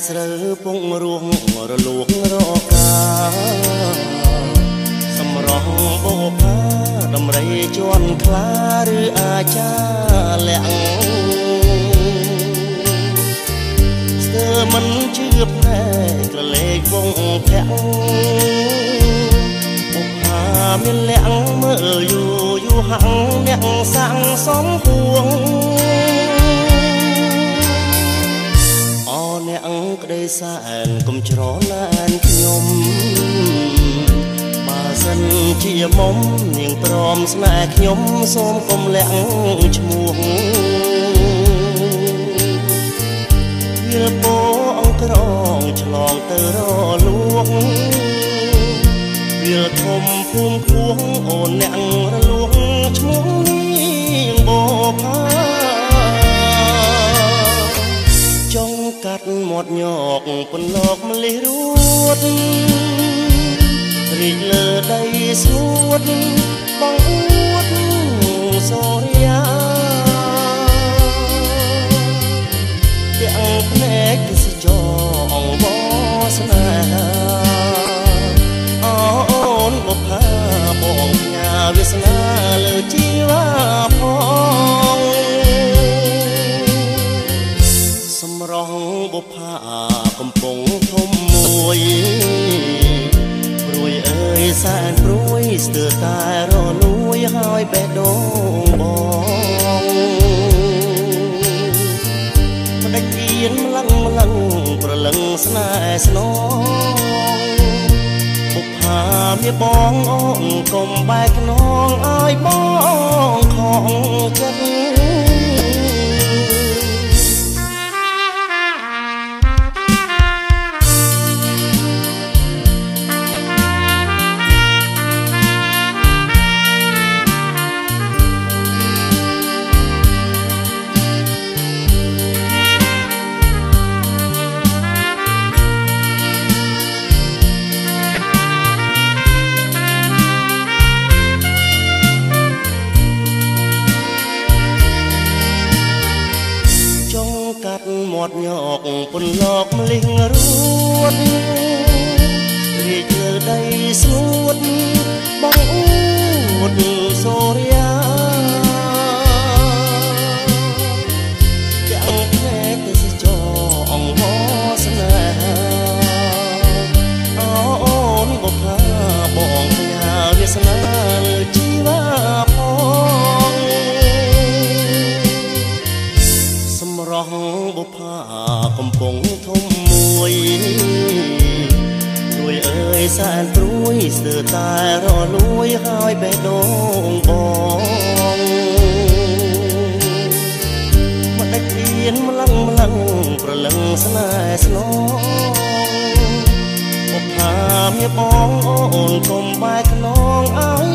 ស្រូវពងរួងរលួងរកាសម្រងបោផាដំរីជន់ខ្លាឬអាចាលាក់ស្ទើមិនជឿភ្នែកក្រឡេកវងធាក់បុកផាមានលាក់មើលយូយូហាំងអ្នកសាំងសំពួងអ្នកក្តីសែនកុំច្រណែនខ្ញុំបើសិនជាមុំនាងព្រមស្នេហ៍ខ្ញុំសូមកុំលាក់ឈ្មោះវាពោអង្ក្រងឆ្លងទៅរលួងវាធំភូមិខ្ពស់អូនអ្នករលួងឈ្មោះនាងបោផាចង់កាត់មាត់ញកពន្លកម្លេះរួតរីកលើដីស្ងួតបងអួតសូរិយាទាំងភ្នែកទេសចរអង្វរស្នេហាអូនបុប្ផាបងផ្ញើវាសនាលើជីវ៉ាផងសម្រងបុប្ផាកំពុងធំមួយព្រួយអើយសែនព្រួយស្ទើរតែរលួយហើយបេះដូងបងផ្ដេចអៀនម្លឹងប្រលឹងស្នេហ៍ស្នងបុប្ផាមានបងអូនកុំបែកខ្នងឲ្យបងខំចិត្តមាត់ញកពន្លកម្លេះរួតរីកលើដីស្ងួតបងអួតសូរិយាទាំងភ្នែកទេសចរអង្វរស្នេហាអូនបុប្ផាបងផ្ញើវាសនាលើជីវ៉ាផងសម្រងបុប្ផាកំពុងធំមួយព្រួយអើយសែនព្រួយស្ទើរតែរលួយហើយបេះដូងបងមកដាច់អៀនម្លឹងប្រលឹងស្នេហ៍ស្នងបុប្ផាមានបងអូនកុំបែកខ្នងឲ្យ